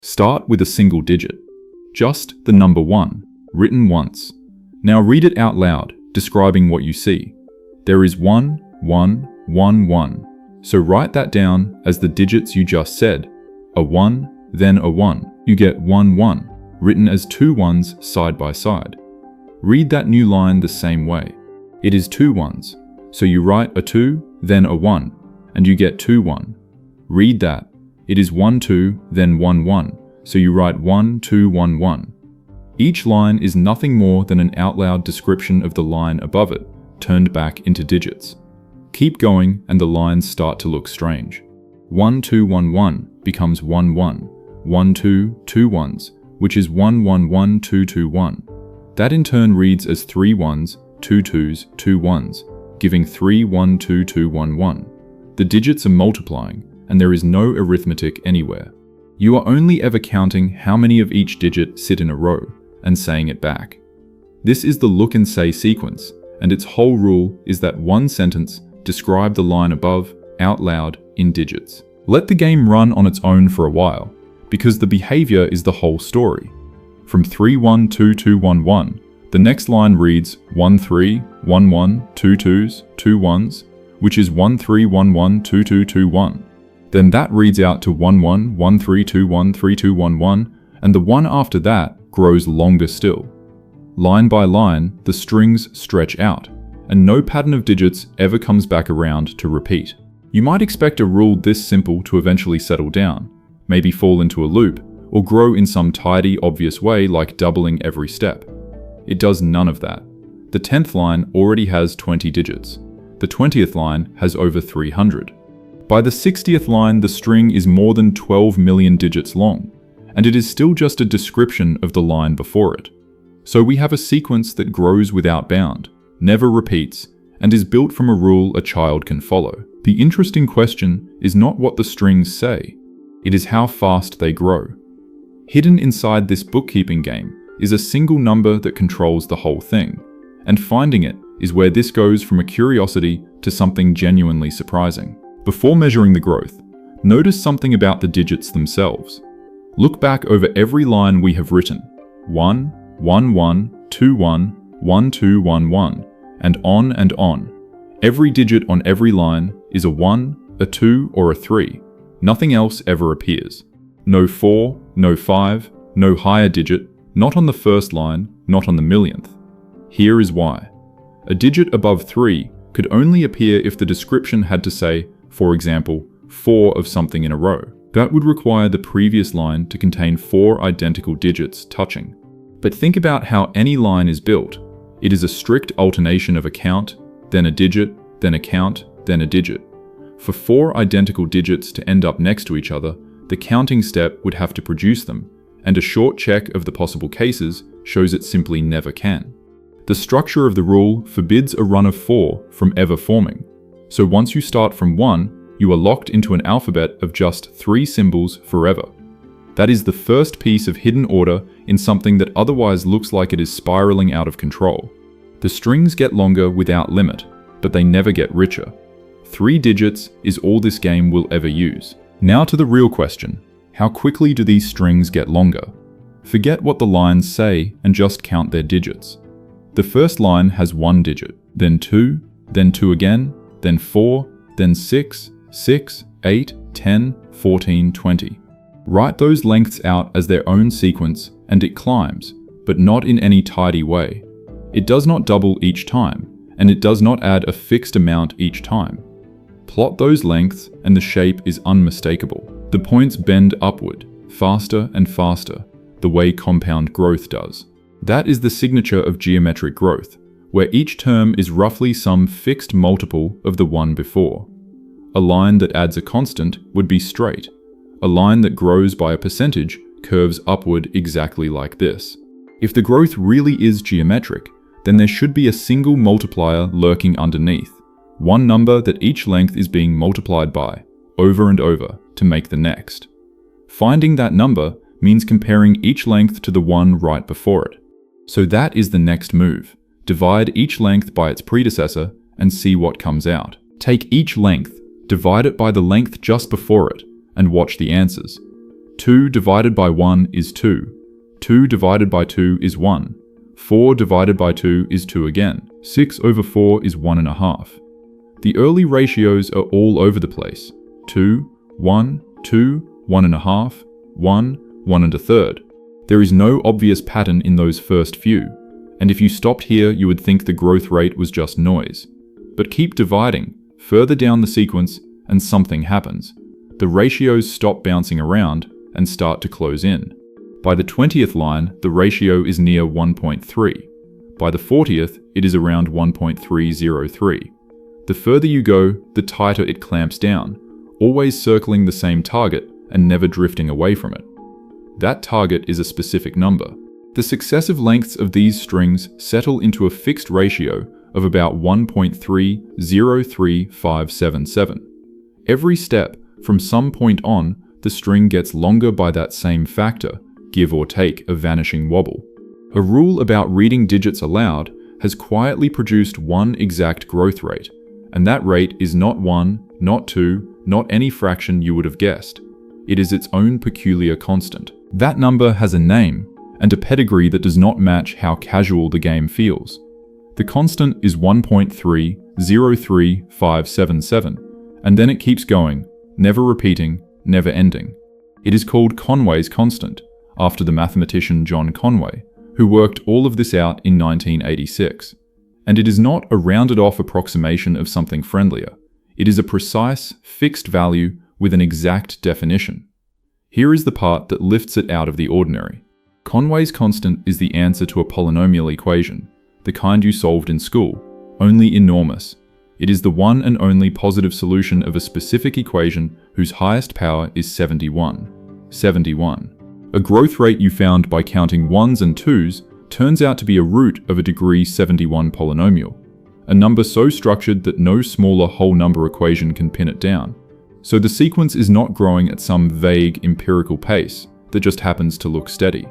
Start with a single digit. Just the number 1, written once. Now read it out loud, describing what you see. There is 1, 1, 1, 1. So write that down as the digits you just said. A 1, then a 1. You get 1, 1, written as 2 ones side by side. Read that new line the same way. It is 2 ones. So you write a 2, then a 1, and you get 2, 1. Read that. It is 1, 2, then 1, 1. So you write 1, 2, 1, 1. Each line is nothing more than an out loud description of the line above it, turned back into digits. Keep going and the lines start to look strange. 1, 2, 1, 1 becomes 1, 1. 1, 2, 2 ones, which is 1, 1, 1, 2, 2, 1. That in turn reads as 3 ones, 2 twos, 2 ones, giving 3, 1, 2, 2, 1, 1. The digits are multiplying, and there is no arithmetic anywhere. You are only ever counting how many of each digit sit in a row, and saying it back. This is the look and say sequence, and its whole rule is that one sentence describe the line above out loud in digits. Let the game run on its own for a while, because the behavior is the whole story. From 3, 1, 2, 2, 1, 1, the next line reads 1, 3, 1, 1, 2 twos, 2 ones, which is 1, 3, 1, 1, 2, 2, 2, 1. Then that reads out to 1, 1, 1, 3, 2, 1, 3, 2, 1, 1, and the one after that grows longer still. Line by line, the strings stretch out, and no pattern of digits ever comes back around to repeat. You might expect a rule this simple to eventually settle down, maybe fall into a loop, or grow in some tidy, obvious way like doubling every step. It does none of that. The 10th line already has 20 digits. The 20th line has over 300. By the 60th line, the string is more than 12 million digits long, and it is still just a description of the line before it. So we have a sequence that grows without bound, never repeats, and is built from a rule a child can follow. The interesting question is not what the strings say, it is how fast they grow. Hidden inside this bookkeeping game is a single number that controls the whole thing, and finding it is where this goes from a curiosity to something genuinely surprising. Before measuring the growth, notice something about the digits themselves. Look back over every line we have written. 1, 1, 1, 2, 1, 1, 2, 1, 1, and on and on. Every digit on every line is a 1, a 2, or a 3. Nothing else ever appears. No 4, no 5, no higher digit, not on the first line, not on the millionth. Here is why. A digit above 3 could only appear if the description had to say, for example, 4 of something in a row. That would require the previous line to contain 4 identical digits touching. But think about how any line is built. It is a strict alternation of a count, then a digit, then a count, then a digit. For 4 identical digits to end up next to each other, the counting step would have to produce them, and a short check of the possible cases shows it simply never can. The structure of the rule forbids a run of 4 from ever forming. So once you start from 1, you are locked into an alphabet of just 3 symbols forever. That is the first piece of hidden order in something that otherwise looks like it is spiraling out of control. The strings get longer without limit, but they never get richer. 3 digits is all this game will ever use. Now to the real question. How quickly do these strings get longer? Forget what the lines say and just count their digits. The first line has 1 digit, then 2, then 2 again, then 4, then 6, 6, 8, 10, 14, 20. Write those lengths out as their own sequence and it climbs, but not in any tidy way. It does not double each time, and it does not add a fixed amount each time. Plot those lengths and the shape is unmistakable. The points bend upward, faster and faster, the way compound growth does. That is the signature of geometric growth, where each term is roughly some fixed multiple of the one before. A line that adds a constant would be straight. A line that grows by a percentage curves upward exactly like this. If the growth really is geometric, then there should be a single multiplier lurking underneath, one number that each length is being multiplied by, over and over, to make the next. Finding that number means comparing each length to the one right before it. So that is the next move. Divide each length by its predecessor and see what comes out. Take each length, divide it by the length just before it, and watch the answers. 2 divided by 1 is 2. 2 divided by 2 is 1. 4 divided by 2 is 2 again. 6 over 4 is 1.5. The early ratios are all over the place. 2, 1, 2, 1.5, 1, 1 1/3. There is no obvious pattern in those first few, and if you stopped here you would think the growth rate was just noise. But keep dividing, further down the sequence, and something happens. The ratios stop bouncing around and start to close in. By the 20th line, the ratio is near 1.3. By the 40th, it is around 1.303. The further you go, the tighter it clamps down, always circling the same target and never drifting away from it. That target is a specific number. The successive lengths of these strings settle into a fixed ratio of about 1.303577. Every step, from some point on, the string gets longer by that same factor, give or take a vanishing wobble. A rule about reading digits aloud has quietly produced one exact growth rate, and that rate is not 1, not 2, not any fraction you would have guessed. It is its own peculiar constant. That number has a name, and a pedigree that does not match how casual the game feels. The constant is 1.303577, and then it keeps going, never repeating, never ending. It is called Conway's constant, after the mathematician John Conway, who worked all of this out in 1986. And it is not a rounded-off approximation of something friendlier. It is a precise, fixed value with an exact definition. Here is the part that lifts it out of the ordinary. Conway's constant is the answer to a polynomial equation, the kind you solved in school, only enormous. It is the one and only positive solution of a specific equation whose highest power is 71. 71. A growth rate you found by counting 1s and 2s turns out to be a root of a degree 71 polynomial, a number so structured that no smaller whole number equation can pin it down. So the sequence is not growing at some vague empirical pace that just happens to look steady.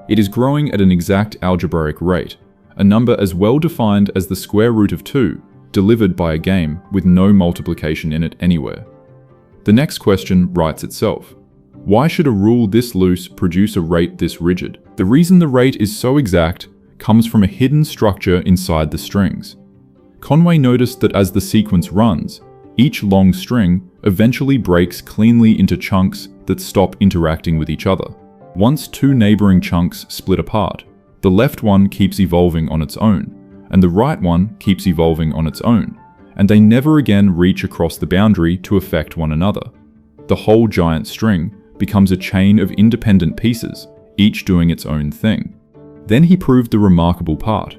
It is growing at an exact algebraic rate, a number as well defined as the square root of 2, delivered by a game with no multiplication in it anywhere. The next question writes itself. Why should a rule this loose produce a rate this rigid? The reason the rate is so exact comes from a hidden structure inside the strings. Conway noticed that as the sequence runs, each long string eventually breaks cleanly into chunks that stop interacting with each other. Once two neighboring chunks split apart, the left one keeps evolving on its own, and the right one keeps evolving on its own, and they never again reach across the boundary to affect one another. The whole giant string becomes a chain of independent pieces, each doing its own thing. Then he proved the remarkable part.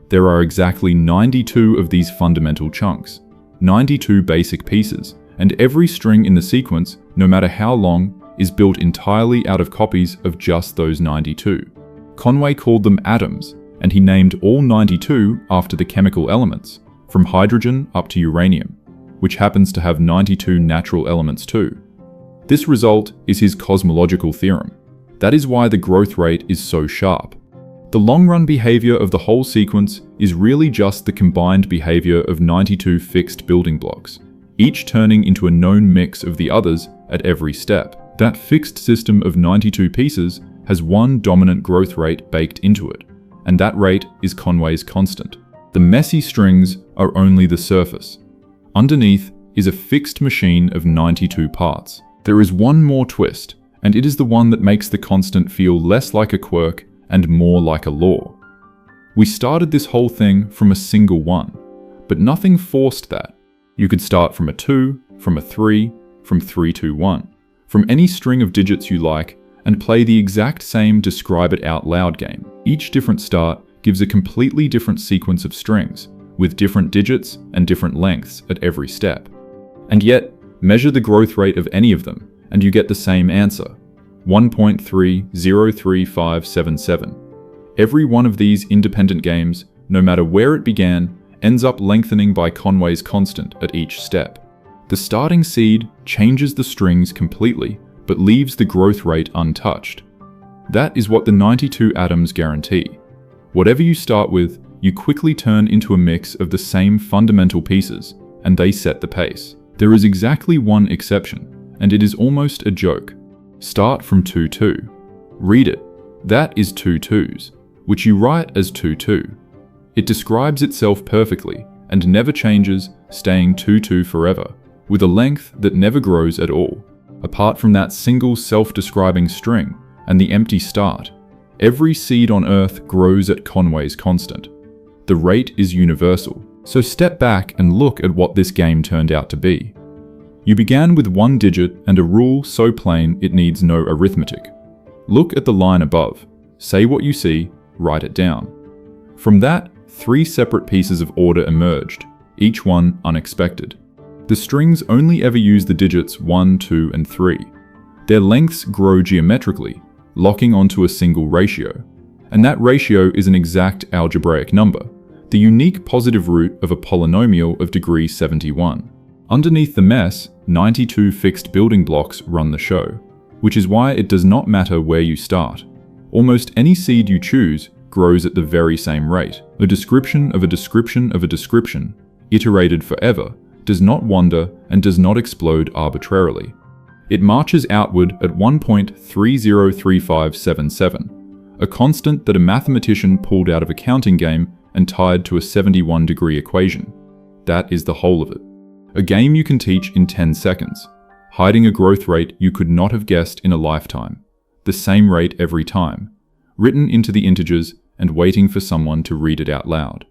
There are exactly 92 of these fundamental chunks, 92 basic pieces, and every string in the sequence, no matter how long, is built entirely out of copies of just those 92. Conway called them atoms, and he named all 92 after the chemical elements, from hydrogen up to uranium, which happens to have 92 natural elements too. This result is his cosmological theorem. That is why the growth rate is so sharp. The long-run behavior of the whole sequence is really just the combined behavior of 92 fixed building blocks, each turning into a known mix of the others at every step. That fixed system of 92 pieces has one dominant growth rate baked into it, and that rate is Conway's constant. The messy strings are only the surface. Underneath is a fixed machine of 92 parts. There is one more twist, and it is the one that makes the constant feel less like a quirk and more like a law. We started this whole thing from a single one, but nothing forced that. You could start from a 2, from a 3, from 3, 2, 1, from any string of digits you like, and play the exact same describe it out loud game. Each different start gives a completely different sequence of strings, with different digits and different lengths at every step. And yet, measure the growth rate of any of them, and you get the same answer, 1.303577. Every one of these independent games, no matter where it began, ends up lengthening by Conway's constant at each step. The starting seed changes the strings completely, but leaves the growth rate untouched. That is what the 92 atoms guarantee. Whatever you start with, you quickly turn into a mix of the same fundamental pieces, and they set the pace. There is exactly one exception, and it is almost a joke. Start from 2, 2. Read it. That is 2 2s, which you write as 2, 2. It describes itself perfectly and never changes, staying 2, 2 forever, with a length that never grows at all. Apart from that single self-describing string and the empty start, every seed on Earth grows at Conway's constant. The rate is universal, so step back and look at what this game turned out to be. You began with one digit and a rule so plain it needs no arithmetic. Look at the line above, say what you see, write it down. From that, 3 separate pieces of order emerged, each one unexpected. The strings only ever use the digits 1, 2, and 3. Their lengths grow geometrically, locking onto a single ratio. And that ratio is an exact algebraic number, the unique positive root of a polynomial of degree 71. Underneath the mess, 92 fixed building blocks run the show, which is why it does not matter where you start. Almost any seed you choose grows at the very same rate. A description of a description of a description, iterated forever, does not wander and does not explode arbitrarily. It marches outward at 1.303577, a constant that a mathematician pulled out of a counting game and tied to a 71-degree equation. That is the whole of it. A game you can teach in 10 seconds, hiding a growth rate you could not have guessed in a lifetime. The same rate every time, written into the integers and waiting for someone to read it out loud.